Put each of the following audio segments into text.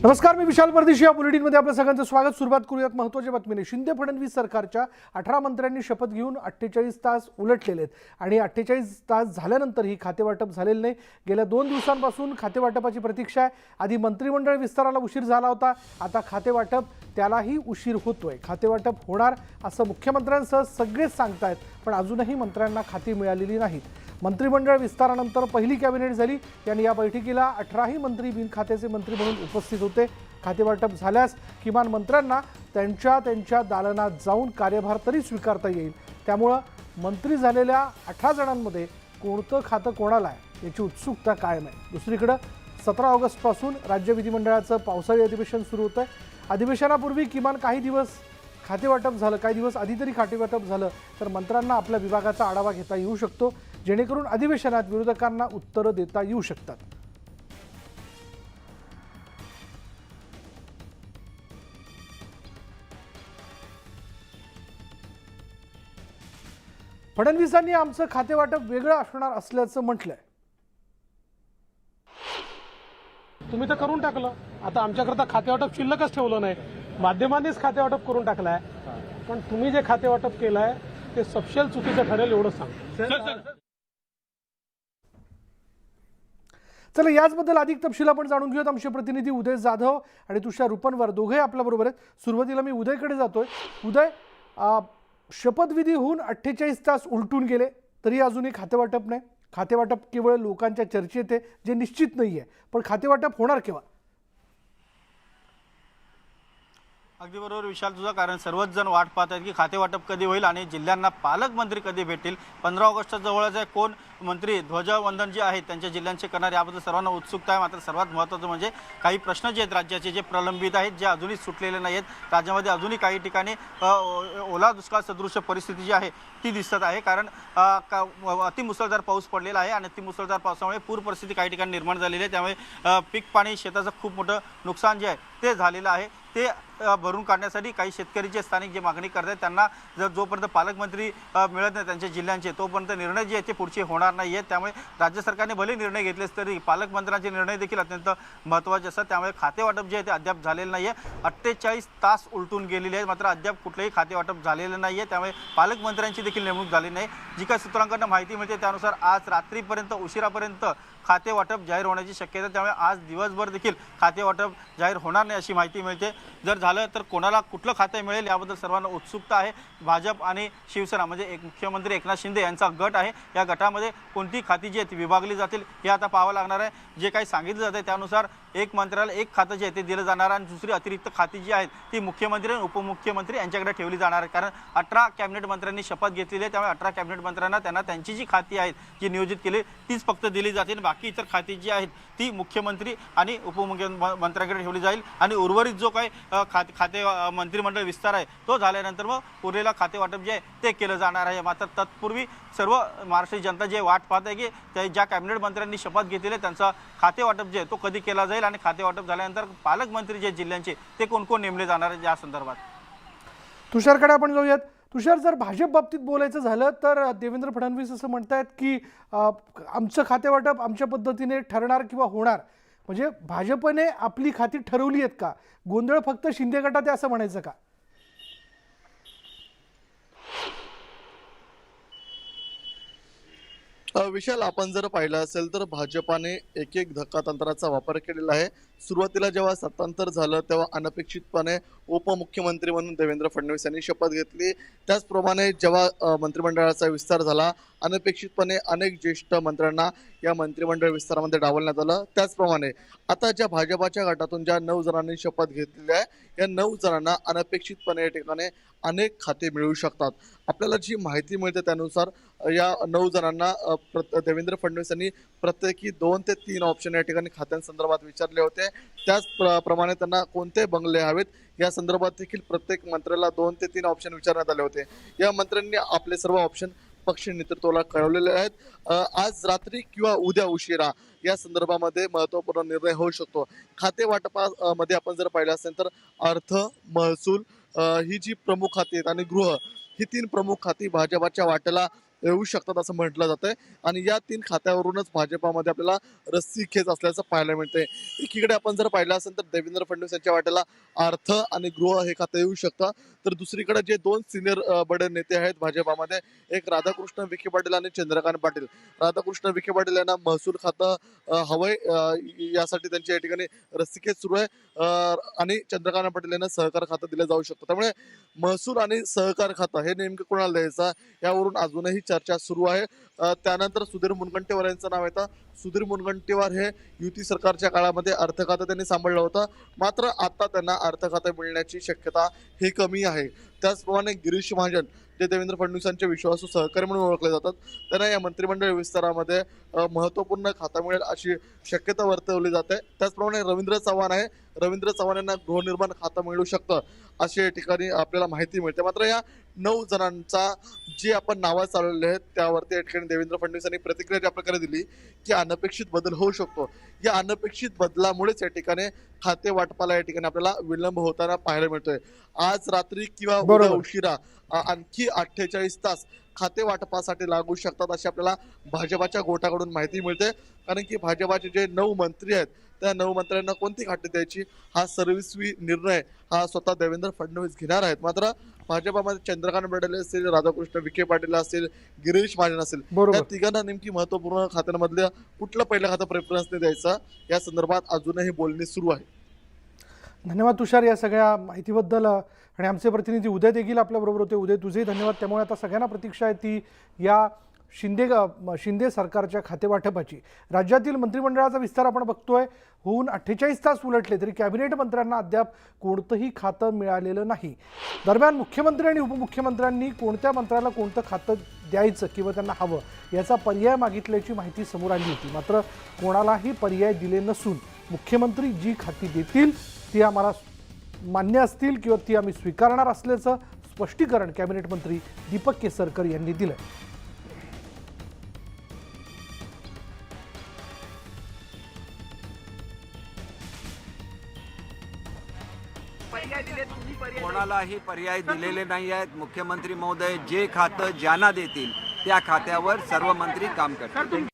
नमस्कार, मी विशाल परदेशी. या बुलेटिनमध्ये आपलं सगळ्यांचं स्वागत. सुरुवात करूयात महत्त्वाच्या बातमीने. शिंदे फडणवीस सरकारच्या 18 मंत्र्यांनी शपथ घेऊन 48 तास उलटलेले आहेत आणि 48 तास झाल्यानंतरही खातेवाटप झालेलं नाही. गेल्या 2 दिवसांपासून खातेवाटपाची प्रतीक्षा आहे. आधी मंत्रिमंडळ विस्ताराला उशीर झाला होता, आता खातेवाटप त्यालाही उशीर होतोय. खातेवाटप होणार असं मुख्यमंत्र्यांसह सगळेच सांगतायत, पण अजूनही मंत्र्यांना खाती मिळालेली नाहीत. मंत्रिमंडळ विस्तारानंतर पहिली कॅबिनेट झाली आणि या बैठकीला 18ही मंत्री बिनखात्याचे मंत्री म्हणून उपस्थित होते. खातेवाटप झाल्यास किमान मंत्र्यांना त्यांच्या दालनात जाऊन कार्यभार तरी स्वीकारता येईल. त्यामुळं मंत्री झालेल्या 18 जणांमध्ये कोणतं खातं कोणाला आहे याची उत्सुकता कायम आहे. दुसरीकडं 17 ऑगस्टपासून राज्य विधिमंडळाचं पावसाळी अधिवेशन सुरू होतं आहे. अधिवेशनापूर्वी किमान काही दिवस खातेवाटप झालं, काही दिवस आधी तरी खातेवाटप झालं तर मंत्र्यांना आपल्या विभागाचा आढावा घेता येऊ शकतो, जेणेकरून अधिवेशनात विरोधकांना उत्तरं देता येऊ शकतात. फडणवीसांनी आमचं खातेवाटप वेगळं असणार असल्याचं म्हटलंय. तुम्ही तर करून टाकलं, आता आमच्याकरता खातेवाटप शिल्लकच ठेवलं नाही. माध्यमांनीच खातेवाटप करून टाकलंय, पण तुम्ही जे खातेवाटप केलंय ते सपशेल चुकीचं ठरेल एवढं सांग. चला, याचबद्दल अधिक तपशील आपण जाणून घेऊयात. आमचे प्रतिनिधी उदय जाधव आणि तुषार रुपनवर दोघे आपल्या बरोबर आहेत. सुरुवातीला मी उदयकडे जातोय. उदय, शपथविधी होऊन 48 तास उलटून गेले तरी अजूनही खातेवाटप नाही. खातेवाटप केवळ लोकांच्या चर्चेत आहे, जे निश्चित नाहीये, पण खातेवाटप होणार केव्हा? अगदी बरोबर विशाल तुझं, कारण सर्वच जण वाट पाहत आहेत की खातेवाटप कधी होईल आणि जिल्ह्यांना पालकमंत्री कधी भेटतील. 15 ऑगस्टच्या जवळच आहे. कोण मंत्री ध्वजवंदन जे आहे त्यांच्या जिल्ह्यांचे करणार याबद्दल सर्वांना उत्सुकता आहे. मात्र सर्वात महत्त्वाचं म्हणजे काही प्रश्न जे आहेत राज्याचे जे प्रलंबित आहेत, जे अजूनही सुटलेले नाही आहेत. राज्यामध्ये अजूनही काही ठिकाणी ओला दुष्काळ सदृश परिस्थिती जी आहे ती दिसत आहे, कारण अतिमुसळधार पाऊस पडलेला आहे आणि अतिमुसळधार पावसामुळे पूर परिस्थिती काही ठिकाणी निर्माण झालेली आहे. त्यामुळे पीक पाणी शेताचं खूप मोठं नुकसान जे आहे ते झालेलं आहे. ते भरून काढण्यासाठी काही शेतकरी जे स्थानिक जे मागणी करतात त्यांना जर जोपर्यंत पालकमंत्री मिळत नाही त्यांच्या जिल्ह्यांचे, तोपर्यंत निर्णय जे आहे ते पुढचे होणार नाही आहेत. त्यामुळे राज्य सरकारने भले निर्णय घेतलेच तरी पालकमंत्र्यांचे निर्णय देखील अत्यंत महत्त्वाचे असतात. त्यामुळे खातेवाटप जे आहे ते अद्याप झालेलं नाही आहे. 48 तास उलटून गेलेले आहेत, मात्र अद्याप कुठलंही खातेवाटप झालेलं नाही आहे. त्यामुळे पालकमंत्र्यांची देखील नेमणूक झाली नाही. जी काही सूत्रांकडून माहिती मिळते त्यानुसार आज रात्रीपर्यंत उशिरापर्यंत खातेवाटप जाहीर होण्याची शक्यता. त्यामुळे आज दिवसभर देखील खातेवाटप जाहीर होणार नाही अशी माहिती मिळते. जर झालं तर कोणाला कुठलं खाते मिळेल याबद्दल सर्वांना उत्सुकता आहे. भाजप आणि शिवसेना म्हणजे एक मुख्यमंत्री एकनाथ शिंदे यांचा गट आहे. या गटामध्ये कोणती खाती जी आहेत ती विभागली जातील हे आता पाहावं लागणार आहे. जे काही सांगितलं जाते त्यानुसार एक मंत्र्याला एक खातं जे आहे ते दिलं जाणार आणि दुसरी अतिरिक्त खाती जी आहेत ती मुख्यमंत्री आणि उपमुख्यमंत्री यांच्याकडे ठेवली जाणार आहे. कारण 18 कॅबिनेट मंत्र्यांनी शपथ घेतलेली आहे. त्यामुळे 18 कॅबिनेट मंत्र्यांना त्यांची जी खाती आहेत जी नियोजित केली तीच फक्त दिली जातील. बाकी इतर खाती जी आहेत ती मुख्यमंत्री आणि उपमुख्यमंत्र्यांकडे ठेवली जाईल आणि उर्वरित जो काही खाते मंत्रिमंडळ विस्तार आहे तो झाल्यानंतर मग उरलेला खाते वाटप जे आहे ते केलं जाणार आहे. मात्र तत्पूर्वी सर्व महाराष्ट्राची जनता जे वाट पाहत आहे की ज्या कॅबिनेट मंत्र्यांनी शपथ घेतलेली आहे त्यांचा खाते वाटप जे आहे तो कधी केला जाईल आणि खाते वाटप झाल्यानंतर पालकमंत्री जे जिल्ह्यांचे ते कोण कोण नेमले जाणार आहे या संदर्भात. तुषारकडे आपण जाऊयात. तुषार, जर भाजप बाबतीत बोलायचं झालं तर देवेंद्र फडणवीस असं म्हणतायत की आमचं खातेवाटप आमच्या पद्धतीने ठरणार किंवा होणार. म्हणजे भाजपने आपली खाती ठरवली आहेत का? गोंधळ फक्त शिंदे गटात आहे असं म्हणायचं का? विशाल, आपण जर पाहिलं असेल तर भाजपाने एक धक्कातंत्राचा वापर केलेला आहे. सुरुवातीला जेव्हा सत्तांतर झालं तेव्हा अनपेक्षितपणे उपमुख्यमंत्री म्हणून देवेंद्र फडणवीस यांनी शपथ घेतली. त्याचप्रमाणे जेव्हा मंत्रिमंडळाचा विस्तार झाला अनपेक्षितपणे अनेक ज्येष्ठ मंत्र्यांना या मंत्रिमंडळ विस्तारामध्ये डावलण्यात आलं. त्याचप्रमाणे आता ज्या भाजपाच्या गटातून ज्या 9 जणांनी शपथ घेतलेली आहे या 9 जणांना अनपेक्षितपणे या ठिकाणी अनेक खाते मिळू शकतात. आपल्याला जी माहिती मिळते त्यानुसार या 9 जणांना देवेंद्र फडणवीस यांनी प्रत्येकी 2 ते 3 ऑप्शन या ठिकाणी खात्यांसंदर्भात विचारले होते. त्याचप्रमाणे त्यांना कोणते बंगले हवेत या संदर्भात देखील प्रत्येक मंत्र्याला 2 ते 3 ऑप्शन विचारण्यात आले होते. या मंत्र्यांनी आपले सर्व ऑप्शन पक्ष नेतृत्वाला कळवलेले आहेत. आज रात्री किंवा उद्या उशिरा या संदर्भामध्ये महत्त्वपूर्ण निर्णय होऊ शकतो. खाते वाटपामध्ये आपण जर पाहिलं असेल तर अर्थ, महसूल ही जी प्रमुख खाती आहेत आणि गृह ही 3 प्रमुख खाती भाजपाच्या वाट्याला येऊ शकतात असं म्हटलं जातंय आणि या 3 खात्यावरूनच भाजपामध्ये आपल्याला रस्सीखेच असल्याचं पाहायला मिळतंय. एकीकडे आपण जर पाहिलं असेल तर देवेंद्र फडणवीस यांच्या वाट्याला अर्थ आणि गृह हे खातं येऊ शकतं, तर दुसरीकडे जे 2 सिनियर बडे नेते आहेत भाजपामध्ये, एक राधाकृष्ण विखे पाटील आणि चंद्रकांत पाटील. राधाकृष्ण विखे पाटील यांना महसूल खातं हवंय, यासाठी त्यांची या ठिकाणी रस्सीखेच सुरू आहे आणि चंद्रकांत पाटील यांना सहकार खातं दिलं जाऊ शकतं. त्यामुळे महसूल आणि सहकार खातं हे नेमकं कोणाला द्यायचं यावरून अजूनही चर्चा सुरू आहे. त्यानंतर सुधीर मुनगंटीवार यांचं नाव येतं. सुधीर मुनगंटीवार हे युती सरकारच्या काळामध्ये अर्थ खातं त्यांनी सांभाळलं होतं, मात्र आता त्यांना अर्थ खातं मिळण्याची शक्यता ही कमी आहे. त्याचप्रमाणे गिरीश महाजन जे देवेंद्र फडणवीसांचे विश्वासू सहकारी म्हणून ओळखले जातात, त्यांना या मंत्रिमंडळ विस्तारामध्ये महत्त्वपूर्ण खातं मिळेल अशी शक्यता वर्तवली जाते. त्याचप्रमाणे रवींद्र चव्हाण आहे, रवींद्र चव्हाण यांना गृहनिर्माण खातं मिळू शकतं अशी या ठिकाणी आपल्याला माहिती मिळते. मात्र या 9 जणांचा जे आपण नावं चालवलेले आहेत त्यावरती या ठिकाणी देवेंद्र फडणवीसांनी प्रतिक्रिया ज्या प्रकारे दिली की अनपेक्षित बदल होऊ शकतो. या अनपेक्षित बदलामुळेच या ठिकाणी खाते वाटपाला या ठिकाणी आपल्याला विलंब होताना पाहायला मिळतोय. आज रात्री किंवा उद्या उशिरा आणखी 48 तास खाते वाटपासाठी लागू शकतात अशी आपल्याला भाजपाच्या गोटाकडून माहिती मिळते. कारण की भाजपाचे जे 9 मंत्री आहेत त्या 9 मंत्र्यांना कोणती खाते द्यायची हा सर्वस्वी निर्णय हा स्वतः देवेंद्र फडणवीस घेणार आहेत. मात्र भाजपामध्ये चंद्रकांत पाटील असतील, राधाकृष्ण विखे पाटील असतील, गिरीश महाजन असेल, या तिघांना नेमकी महत्वपूर्ण खात्यांमधल्या कुठलं पहिलं खातं प्रेफरन्सने द्यायचं या संदर्भात अजूनही बोलणी सुरू आहे. धन्यवाद तुषार या सगळ्या माहितीबद्दल. आणि आमचे प्रतिनिधी उदय देखील आपल्याबरोबर होते. उदय, तुझेही धन्यवाद. त्यामुळे आता सगळ्यांना प्रतीक्षा आहे ती या शिंदे सरकारच्या खातेवाटपाची. राज्यातील मंत्रिमंडळाचा विस्तार आपण बघतोय, होऊन 48 तास उलटले तरी कॅबिनेट मंत्र्यांना अद्याप कोणतंही खातं मिळालेलं नाही. दरम्यान मुख्यमंत्री आणि उपमुख्यमंत्र्यांनी कोणत्या मंत्र्याला कोणतं खातं द्यायचं किंवा त्यांना हवं याचा पर्याय मागितल्याची माहिती समोर आली होती. मात्र कोणालाही पर्याय दिले नसून मुख्यमंत्री जी खाती देतील ती आम्हाला मान्य असतील किंवा ती आम्ही स्वीकारणार असल्याचं स्पष्टीकरण कॅबिनेट मंत्री दीपक केसरकर यांनी दिलं. कोणालाही पर्याय दिलेले नाही आहेत. मुख्यमंत्री महोदय जे खातं ज्यांना देतील त्या खात्यावर सर्व मंत्री काम करतील.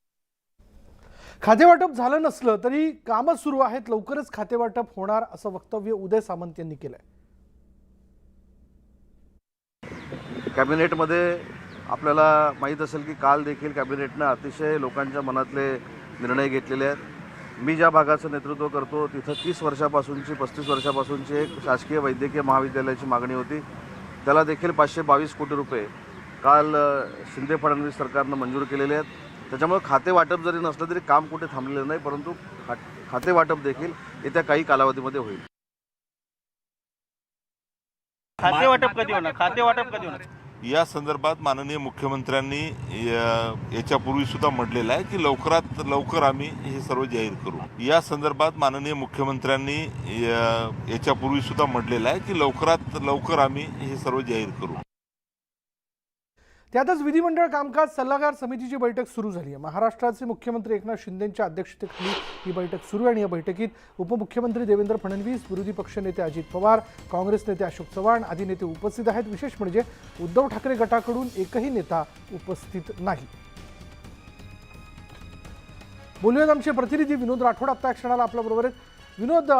खातेवाटप झालं नसलं तरी कामच सुरू आहेत, लवकरच खातेवाटप होणार असं वक्तव्य उदय सामंत यांनी केलंय. कॅबिनेटमध्ये आपल्याला माहीत असेल की काल देखील कॅबिनेटनं अतिशय लोकांच्या मनातले निर्णय घेतलेले आहेत. मी ज्या भागाचं नेतृत्व करतो तिथं 30 वर्षापासूनची 35 वर्षापासूनची एक शासकीय वैद्यकीय महाविद्यालयाची मागणी होती. त्याला देखील 522 कोटी रुपये काल शिंदे फडणवीस सरकारनं मंजूर केलेले आहेत. त्याच्यामुळे खाते वाटप जरी नसलं तरी काम कुठे थांबलेलं नाही, परंतु खाते वाटप देखील येत्या काही कालावधीमध्ये होईल. खाते वाटप कधी होणार? खाते वाटप कधी होणार या संदर्भात माननीय मुख्यमंत्र्यांनी याच्यापूर्वी सुद्धा म्हटलेलं आहे की लवकरात लवकर आम्ही हे सर्व जाहीर करू. या संदर्भात माननीय मुख्यमंत्र्यांनी याच्यापूर्वी सुद्धा म्हटलेलं आहे की लवकरात लवकर आम्ही हे सर्व जाहीर करू. त्यातच विधिमंडळ कामकाज सल्लागार समितीची बैठक सुरू झाली आहे. महाराष्ट्राचे मुख्यमंत्री एकनाथ शिंदेंच्या अध्यक्षतेखाली ही बैठक सुरू आहे आणि या बैठकीत उपमुख्यमंत्री देवेंद्र फडणवीस, विरोधी पक्षनेते अजित पवार, काँग्रेस नेते अशोक चव्हाण आदी नेते उपस्थित आहेत. विशेष म्हणजे उद्धव ठाकरे गटाकडून एकही नेता उपस्थित नाही. बोलूयात आमचे प्रतिनिधी विनोद राठोड आता या क्षणाला आपल्याबरोबर आहेत. विनोद,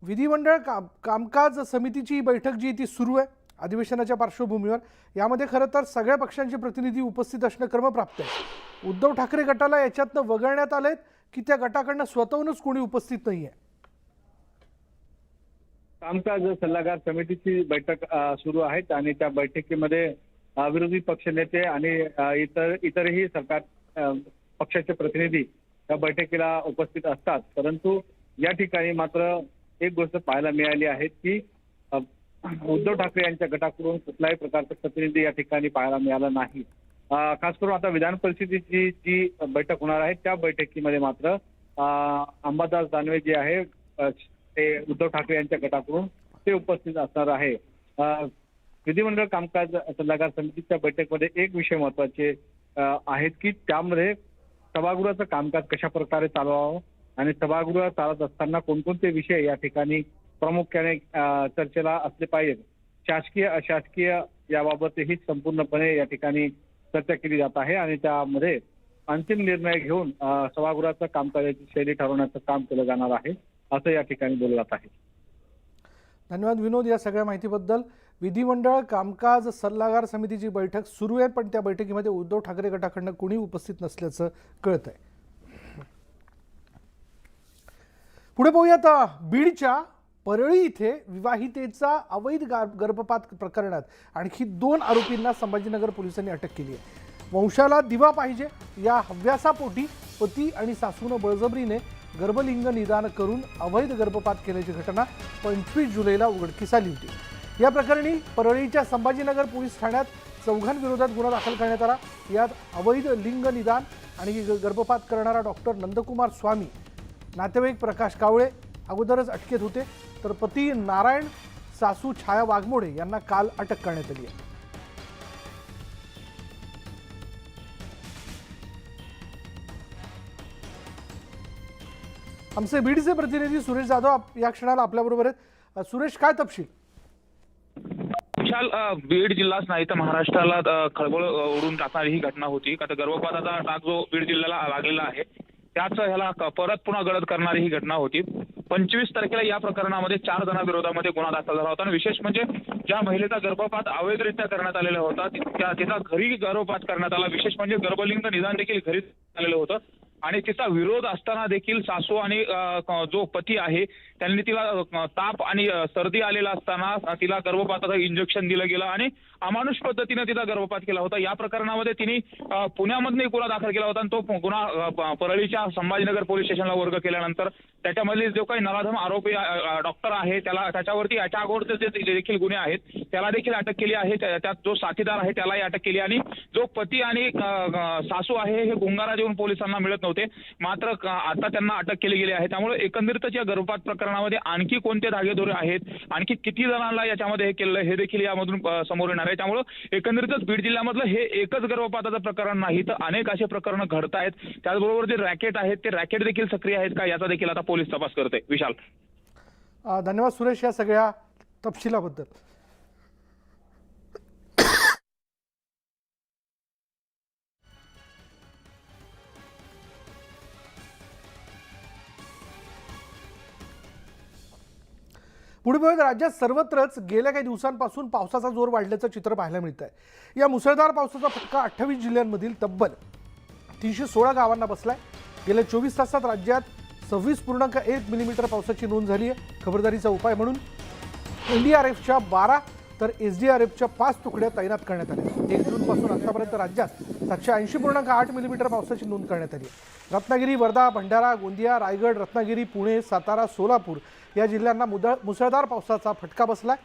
विधिमंडळ कामकाज समितीची बैठक जी ती सुरू आहे अधिवेशनाच्या पार्श्वभूमीवर, यामध्ये खरं तर सगळ्या पक्षांचे प्रतिनिधी उपस्थित असणं क्रमप्राप्त आहे. उद्धव ठाकरे गटाला याच्यातनं वगळण्यात आलेत की त्या गटाकडनं स्वतःहूनच कोणी उपस्थित नाहीये? कामकाज सल्लागार समितीची बैठक सुरू आहेत आणि त्या बैठकीमध्ये विरोधी पक्षनेते आणि इतरही सरकार पक्षाचे प्रतिनिधी या बैठकीला उपस्थित असतात. परंतु या ठिकाणी मात्र एक गोष्ट पाहायला मिळाली आहे की उद्धव ठाकरे यांच्या गटाकडून कुठल्याही प्रकारचं प्रतिनिधी या ठिकाणी पाहायला मिळालं नाही. खास करून आता विधान परिषदेची जी बैठक होणार आहे त्या बैठकीमध्ये मात्र अंबादास दानवे जे आहे ते उद्धव ठाकरे यांच्या गटाकडून ते उपस्थित असणार आहे. विधिमंडळ कामकाज सल्लागार समितीच्या बैठकीमध्ये एक विषय महत्वाचे आहेत की त्यामध्ये सभागृहाचं कामकाज कशा प्रकारे चालवावं आणि सभागृह चालत असताना कोणकोणते विषय या ठिकाणी प्रामुख्याने चर्चेला असले पाहिजेत. शासकीय अशासकीय याबाबतही संपूर्णपणे या ठिकाणी चर्चा केली जात आहे आणि त्यामध्ये अंतिम निर्णय घेऊन सभागृहाचं कामकाजाची शैली ठरवण्याचं काम केलं जाणार आहे असं या ठिकाणी बोललं जात आहे. धन्यवाद विनोद या सगळ्या माहितीबद्दल. विधिमंडळ कामकाज सल्लागार समितीची बैठक सुरू आहे, पण त्या बैठकीमध्ये उद्धव ठाकरे गटाकडनं कोणी उपस्थित नसल्याचं कळत आहे. पुढे पाहूयात बीडच्या परळी इथे विवाहितेचा अवैध गर्भपात प्रकरणात आणखी 2 आरोपींना संभाजीनगर पोलिसांनी अटक केली आहे. वंशाला दिवा पाहिजे या हव्यासापोटी पती आणि सासूनं बळजबरीने गर्भलिंग निदान करून अवैध गर्भपात केल्याची घटना 25 जुलैला उघडकीस आली होती. या प्रकरणी परळीच्या संभाजीनगर पोलीस ठाण्यात 4 विरोधात गुन्हा दाखल करण्यात आला. यात अवैध लिंग निदान आणि गर्भपात करणारा डॉक्टर नंदकुमार स्वामी, नातेवाईक प्रकाश कावळे अगोदरच अटकेत होते, तर पती नारायण, सासू छाया वाघमोडे यांना काल अटक करण्यात आली आहे. आमचे बीडचे प्रतिनिधी सुरेश जाधव या क्षणाला आपल्याबरोबर आहेत. सुरेश, काय तपशील? विशाल, बीड जिल्हाच नाही तर महाराष्ट्राला खळबळ ओढून टाकणारी ही घटना होती. आता गर्भपाताचा डाग जो बीड जिल्ह्याला लागलेला आहे त्याच ह्याला परत पुन्हा गडद करणारी ही घटना होती. 25 तारखेला या प्रकरणामध्ये 4 जणांविरोधामध्ये गुन्हा दाखल झाला होता आणि विशेष म्हणजे ज्या महिलेचा गर्भपात अवैधरित्या करण्यात आलेला होता तिचा घरी गर्भपात करण्यात आला. विशेष म्हणजे गर्भलिंग निदान देखील घरी आलेलं होतं आणि तिचा विरोध असताना देखील सासू आणि जो पती आहे त्यांनी तिला ताप आणि सर्दी आलेला असताना तिला गर्भपाताचं इंजेक्शन दिलं गेलं आणि अमानुष पद्धतीने तिचा गर्भपात केला होता. या प्रकरणामध्ये तिने पुण्यामधून एक गुन्हा दाखल केला होता आणि तो गुन्हा परळीच्या संभाजीनगर पोलीस स्टेशनला वर्ग केल्यानंतर त्याच्यामधले जो काही नराधम आरोपी डॉक्टर आहे त्याच्यावरती याच्या अगोदरचे जे देखील गुन्हे आहेत त्याला देखील अटक केली आहे. त्यात जो साथीदार आहे त्यालाही अटक केली आणि जो पती आणि सासू आहे हे गुंगारा देऊन पोलिसांना मिळत नव्हते, मात्र आता त्यांना अटक केली गेली आहे. त्यामुळे एकंदरीतच या गर्भपात प्रकरणामध्ये आणखी कोणते धागेदोरे आहेत, आणखी किती जणांना याच्यामध्ये हे केलं हे देखील यामधून समोर येणार आहे. त्यामुळे एकंदरीतच बीड जिल्ह्यामधलं हे एकच गर्भपाताचं प्रकरण नाही तर अनेक असे प्रकरणं घडत आहेत. त्याचबरोबर जे रॅकेट आहेत ते रॅकेट देखील सक्रिय आहेत का याचा देखील आता पोलीस तपास करते. विशाल, धन्यवाद सुरेश या सगळ्या तपशिलाबद्दल. पुढे बघत राज्यात सर्वत्रच गेल्या काही दिवसांपासून पावसाचा जोर वाढल्याचं चित्र पाहायला मिळत आहे. या मुसळधार पावसाचा फटका 28 जिल्ह्यांमधील तब्बल 316 गावांना बसलाय. गेल्या 24 तासात राज्यात 26.1 मिलीमीटर पावसाची नोंद झाली आहे. खबरदारीचा उपाय म्हणून NDRFच्या 12 तर SDRFच्या 5 तुकड्या तैनात करण्यात आल्या. 1 जूनपासून आतापर्यंत राज्यात 780.8 मिलीमीटर पावसाची नोंद करण्यात आली आहे. रत्नागिरी, वर्धा, भंडारा, गोंदिया, रायगड, रत्नागिरी, पुणे, सातारा, सोलापूर या जिल्ह्यांना मुसळधार पावसाचा फटका बसलाय.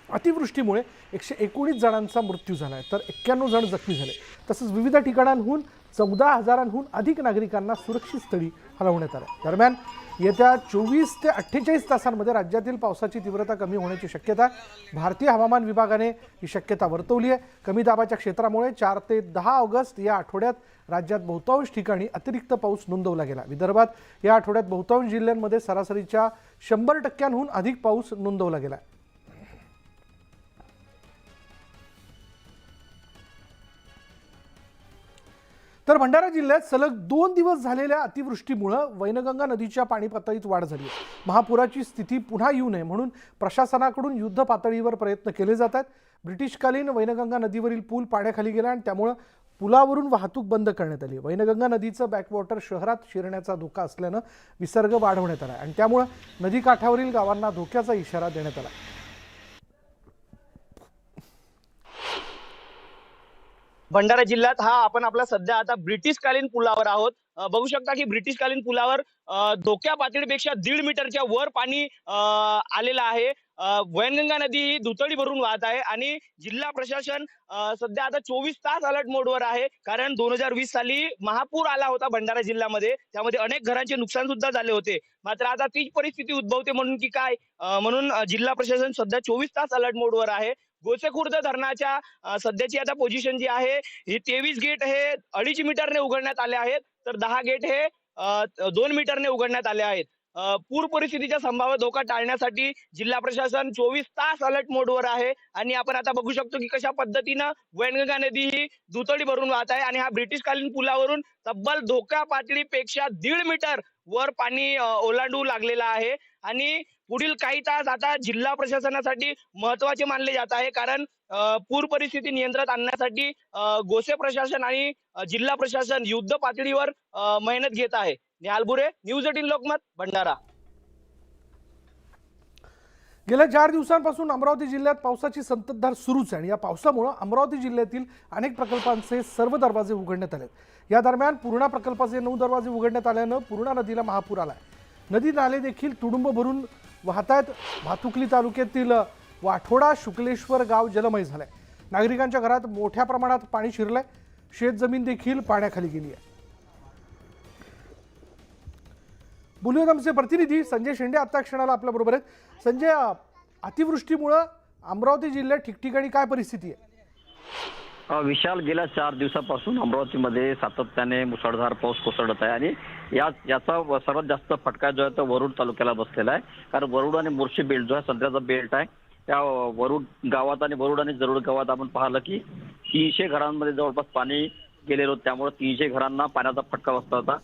अतिवृष्टीमुळे 119 जणांचा मृत्यू झाला आहे तर 91 जण जखमी झाले. तसंच विविध ठिकाणांहून 14,000हून अधिक नागरिकांना सुरक्षित स्थळी हलवण्यात आलं. दरम्यान येत्या 24 ते 48 तासांमध्ये राज्यातील पावसाची तीव्रता कमी होण्याची शक्यता आहे. भारतीय हवामान विभागाने ही शक्यता वर्तवली आहे. कमी दाबाच्या क्षेत्रामुळे 4 ते 10 ऑगस्ट या आठवड्यात राज्यात बहुतांश ठिकाणी अतिरिक्त पाऊस नोंदवला गेला. विदर्भात या आठवड्यात बहुतांश जिल्ह्यांमध्ये सरासरीच्या 100%हून अधिक पाऊस नोंदवला गेला. तर भंडारा जिल्ह्यात सलग 2 दिवस झालेल्या अतिवृष्टीमुळे वैनगंगा नदीच्या पाणी पातळीत वाढ झाली आहे. महापुराची स्थिती पुन्हा येऊ नये म्हणून प्रशासनाकडून युद्ध पातळीवर प्रयत्न केले जात आहेत. ब्रिटिशकालीन वैनगंगा नदीवरील पूल पाण्याखाली गेला आणि त्यामुळे पुलावरून वाहतूक बंद करण्यात आली. वैनगंगा नदीचं बॅकवॉटर शहरात शिरण्याचा धोका असल्यानं विसर्ग वाढवण्यात आला आणि त्यामुळे नदीकाठावरील गावांना धोक्याचा इशारा देण्यात आला. भंडारा जिल्ह्यात आपण आपला सध्या आता ब्रिटिशकालीन पुलावर आहोत. बघू शकता की ब्रिटिशकालीन पुलावर धोक्या पातळीपेक्षा 1.5 मीटरच्या वर पाणी आलेलं आहे. वैनगंगा नदी ही दुथडी भरून वाहत आहे आणि जिल्हा प्रशासन सध्या आता 24 तास अलर्ट मोडवर आहे. कारण 2020 साली महापूर आला होता भंडारा जिल्ह्यामध्ये, त्यामध्ये अनेक घरांचे नुकसान सुद्धा झाले होते. मात्र आता तीच परिस्थिती उद्भवते म्हणून की काय म्हणून जिल्हा प्रशासन सध्या 24 तास अलर्ट मोडवर आहे. गोसेखुर्द धरणाच्या सध्याची आता पोझिशन जी आहे ही 23 गेट हे 2.5 मीटरने उघडण्यात आले आहेत तर 10 गेट हे 2 मीटरने उघडण्यात आले आहेत. पूर परिस्थितीचा संभाव्य धोका टाळण्यासाठी जिल्हा प्रशासन 24 तास अलर्ट मोडवर आहे आणि आपण आता बघू शकतो की कशा पद्धतीनं वैनगंगा नदी ही दुतडी भरून वाहत आहे आणि हा ब्रिटिशकालीन पुलावरून तब्बल धोका पातळीपेक्षा 1.5 मीटर वर पाणी ओलांडू लागलेलं आहे आणि पुढील काही तास आता जिल्हा प्रशासनासाठी महत्वाचे मानले जात आहे कारण पूर परिस्थिती नियंत्रणात आणण्यासाठी गोसे प्रशासन आणि जिल्हा प्रशासन युद्ध पातळीवर मेहनत घेत आहे. निहाल बुरे, न्यूज 18 लोकमत, भंडारा. गेल्या 4 दिवसांपासून अमरावती जिल्ह्यात पावसाची संततधार सुरूच आहे आणि या पावसामुळे अमरावती जिल्ह्यातील अनेक प्रकल्पांचे सर्व दरवाजे उघडण्यात आले. या दरम्यान पूर्णा प्रकल्पाचे 9 दरवाजे उघडण्यात आल्यानं पूर्णा नदीला महापूर आलाय. नदी नाले देखील तुडुंब भरून वाहत आहेत. भातुकली तालुक्यातील वाठोडा शुक्लेश्वर गाव जलमय झालंय. नागरिकांच्या घरात मोठ्या प्रमाणात पाणी शिरलंय. शेतजमीन देखील पाण्याखाली गेली आहे. बोलूयात आमचे प्रतिनिधी संजय शेंडे आता क्षणाला आपल्या बरोबर आहेत. संजय, अतिवृष्टीमुळे अमरावती जिल्ह्यात ठिकठिकाणी काय परिस्थिती आहे? विशाल, गेल्या 4 दिवसापासून अमरावतीमध्ये सातत्याने मुसळधार पाऊस कोसळत आहे आणि याचा सर्वात जास्त फटका जो आहे तो वरुड तालुक्याला बसलेला आहे. कारण वरुड आणि मोर्शी बेल्ट जो आहे संत्र्याचा बेल्ट आहे त्या वरुड गावात आणि वरुड आणि जरूड गावात आपण पाहिलं की 300 घरांमध्ये जवळपास पाणी गेलेलं होतं. त्यामुळे 300 घरांना पाण्याचा फटका बसला होता.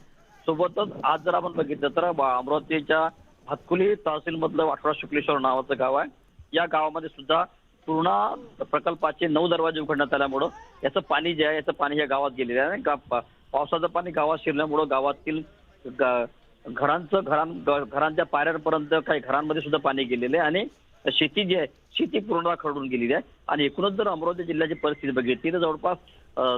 सोबतच आज जर आपण बघितलं तर अमरावतीच्या भातकुली तहसीलमधलं वाठोडा शुक्लेश्वर नावाचं गाव आहे. या गावामध्ये सुद्धा पूर्णा प्रकल्पाचे 9 दरवाजे उघडण्यात आल्यामुळं याचं पाणी जे आहे याचं पाणी या गावात गेलेलं आहे. पावसाचं पाणी गावात शिरल्यामुळं गावातील घरांच्या पायऱ्यांपर्यंत काही घरांमध्ये सुद्धा पाणी गेलेलं आहे आणि शेती जी आहे शेती पूर्ण खरडून गेलेली आहे. आणि एकूणच जर अमरावती जिल्ह्याची परिस्थिती बघितली तर जवळपास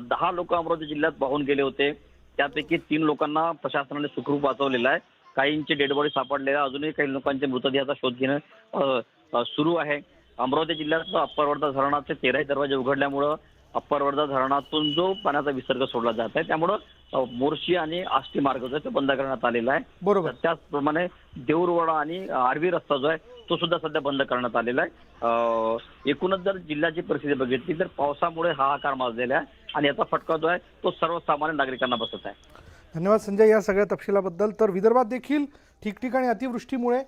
10 लोक अमरावती जिल्ह्यात वाहून गेले होते. त्यापैकी 3 लोकांना प्रशासनाने सुखरूप वाचवलेलं आहे. काहींचे डेड बॉडी सापडलेल्या, अजूनही काही लोकांच्या मृतदेहाचा शोध घेणं सुरू आहे. अमरावती जिल्ह्यात अप्पर वर्धा धरणाचे 13 दरवाजे उघडल्यामुळं अप्पर वर्धा धरणातून जो पाण्याचा विसर्ग सोडला जात आहे त्यामुळं मोर्शी आणि आष्टी मार्ग जो आहे तो बंद करण्यात आलेला आहे. बरोबर. त्याचप्रमाणे देऊरवाडा आणि आरवी रस्ता जो आहे तो सुद्धा सध्या बंद करण्यात आलेला आहे. एकूणच जर जिल्ह्याची परिस्थिती बघितली तर पावसामुळे हाहाकार माजलेला आहे आणि याचा फटका जो आहे तो सर्वसामान्य नागरिकांना बसत आहे. धन्यवाद संजय या सगळ्या तपशिलाबद्दल. तर विदर्भात देखील ठिकठिकाणी अतिवृष्टीमुळे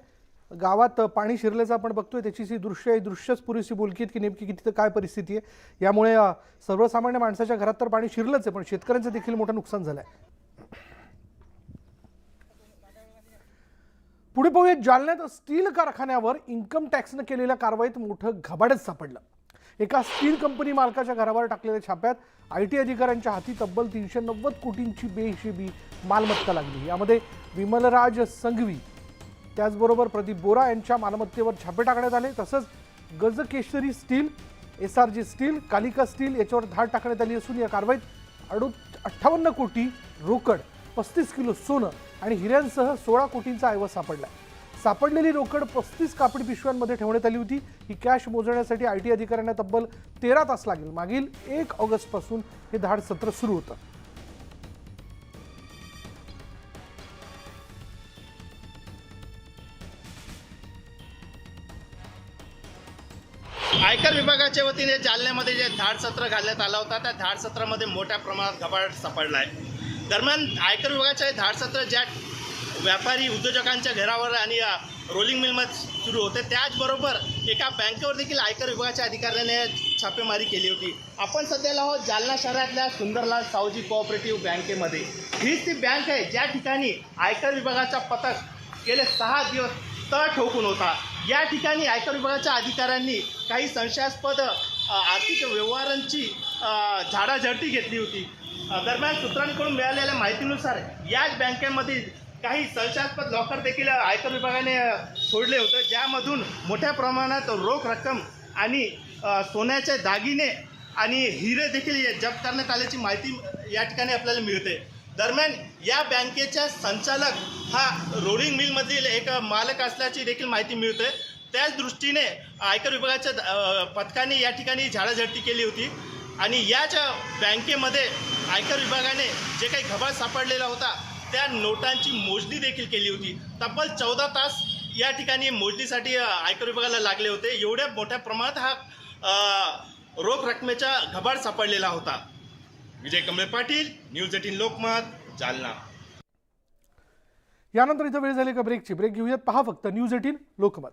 गावात पाणी शिरल्याचं आपण बघतोय. त्याची दृश्यच पुरेशी बोलकी आहेत की नेमकी किती काय परिस्थिती आहे. यामुळे सर्वसामान्य माणसाच्या घरात तर पाणी शिरलंच आहे पण शेतकऱ्यांचं देखील मोठं नुकसान झालंय. पुढे पाहूया, जालन्यात स्टील कारखान्यावर इन्कम टॅक्सनं केलेल्या कारवाईत मोठं घबाडच सापडलं. एका स्टील कंपनी मालकाच्या घरावर टाकलेल्या छाप्यात IT अधिकाऱ्यांच्या हाती तब्बल 390 कोटींची बेहिशेबी मालमत्ता लागली. यामध्ये विमलराज संघवी त्याचबरोबर प्रदीप बोरा यांच्या मालमत्तेवर छापे टाकण्यात आले. तसंच Gajkesari steel, SRG steel, Kalika steel याच्यावर धाड टाकण्यात आली असून या कारवाईत 58 कोटी रोकड, 35 किलो सोनं आणि हिऱ्यांसह 16 कोटींचा ऐवज सापडला. सापडलेली रोकड 35 कापडी पिशव्यांमध्ये ठेवण्यात आली होती. ही कॅश मोजण्यासाठी IT अधिकाऱ्यांना तब्बल 13 तास लागेल. मागील 1 ऑगस्टपासून हे धाड सत्र सुरू होतं. आयकर विभागाच्या वतीने जालन्यामध्ये जे धाड सत्र घालण्यात आला होता त्या धाड सत्रामध्ये मोठ्या प्रमाणात घबाड सापडला आहे. दरम्यान आयकर विभागाचे धाड सत्र ज्या व्यापारी उद्योजकांच्या घरावर आणि रोलिंग मिलमध्ये सुरू होते त्याचबरोबर एका बँकेवर देखील आयकर विभागाच्या अधिकाऱ्याने छापेमारी केली होती. आपण सध्याला आहोत जालना शहरातल्या सुंदरलाल सावजी कोऑपरेटिव्ह बँकेमध्ये. हीच ती बँक आहे ज्या ठिकाणी आयकर विभागाचा पथक गेले 6 दिवस तळ ठोकून होता. या ठिकाणी आयकर विभागाच्या अधिकाऱ्यांनी काही संशयास्पद आर्थिक व्यवहारांची झाडाझडती घेतली होती. दरम्यान सूत्रांकडून मिळालेल्या माहितीनुसार याच बँकेमध्ये काही संशयास्पद लॉकर देखील आयकर विभागाने सोडले होते ज्यामधून मोठ्या प्रमाणात रोख रक्कम आणि सोन्याचे दागिने आणि हिरे देखील जप्त करण्यात आल्याची माहिती या ठिकाणी आपल्याला मिळते. दरम्यान या बँकेचा संचालक हा रोलिंग मिलमधील एक मालक असल्याची देखील माहिती मिळते. त्याच दृष्टीने आयकर विभागाच्या पथकाने या ठिकाणी झाडाझडती केली होती आणि याच बँकेमध्ये आयकर विभागाने जे काही घबाड सापडलेला होता त्या नोटांची मोजणी देखील केली होती. तब्बल 14 तास या ठिकाणी मोजणीसाठी आयकर विभागाला लागले होते. एवढ्या मोठ्या प्रमाणात हा रोख रकमेचा घबाड सापडलेला होता. विजय कमळे पाटील, न्यूज 18 लोकमत, जालना. यानंतर इथं वेळ झाली का ब्रेकची. ब्रेक घेऊयात. पहा फक्त न्यूज 18 लोकमत.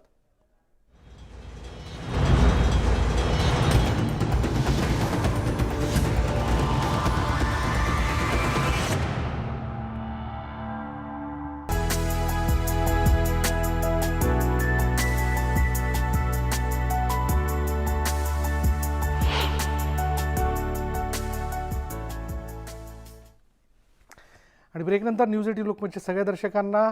आणि ब्रेकनंतर न्यूज 18 लोकमतच्या सगळ्या दर्शकांना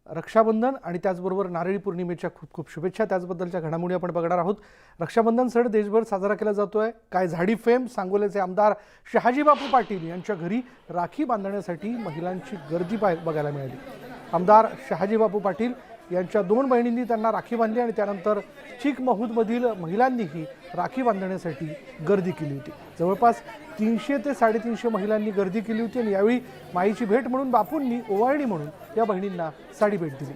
रक्षाबंधन आणि त्याचबरोबर नारळी पौर्णिमेच्या खूप खूप शुभेच्छा. त्याचबद्दलच्या घडामोडी आपण बघणार आहोत. रक्षाबंधन सण देशभर साजरा केला जातोय. काय झाडी फेम सांगोलेचे आमदार शहाजी बापू पाटील यांच्या घरी राखी बांधण्यासाठी महिलांची गर्दी बघायला मिळाली. आमदार शहाजी बापू पाटील यांच्या 2 बहिणींनी त्यांना राखी बांधली आणि त्यानंतर चिक महूदमधील महिलांनीही राखी बांधण्यासाठी गर्दी केली होती. जवळपास 300 ते 350 महिलांनी गर्दी केली होती आणि यावेळी माईची भेट म्हणून बापूंनी ओवाळणी म्हणून या बहिणींना साडी भेट दिली.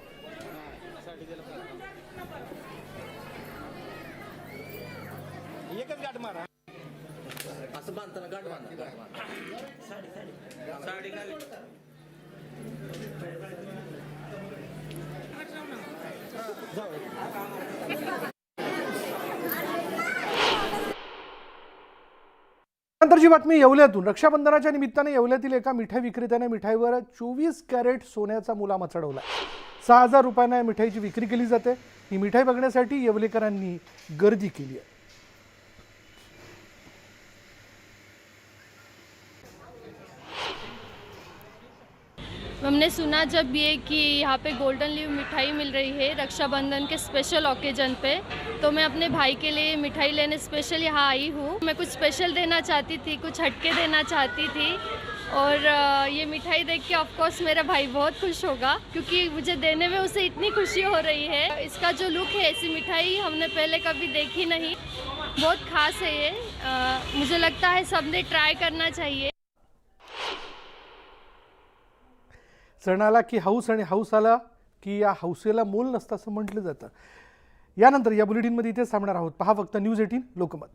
नंतरची बातमी येवल्यातून. रक्षाबंधनाच्या निमित्ताने येवल्यातील एका मिठाई विक्रेत्याने मिठाईवर 24 कॅरेट सोन्याचा मुलामा चढवला. 6,000 रुपयांना या मिठाईची विक्री केली जाते. ही मिठाई बघण्यासाठी येवलेकरांनी गर्दी केली आहे. हमने सुना जब ये कि यहाँ पे गोल्डन लीव मिठाई मिल रही है रक्षाबंधन के स्पेशल ओकेजन पे, तो मैं अपने भाई के लिए मिठाई लेने स्पेशल यहाँ आई हूँ. मैं कुछ स्पेशल देना चाहती थी, कुछ हटके देना चाहती थी और ये मिठाई देख के ऑफकोर्स मेरा भाई बहुत खुश होगा क्योंकि मुझे देने में उसे इतनी खुशी हो रही है. इसका जो लुक है, ऐसी मिठाई हमने पहले कभी देखी नहीं. बहुत खास है ये. मुझे लगता है सबने ट्राई करना चाहिए. सण आला की हाऊस आणि हाऊस आला की या हौसेला मोल नसतं असं म्हटलं जातं. यानंतर या बुलेटिनमध्ये इथेच थांबणार आहोत. पहा फक्त न्यूज 18 लोकमत.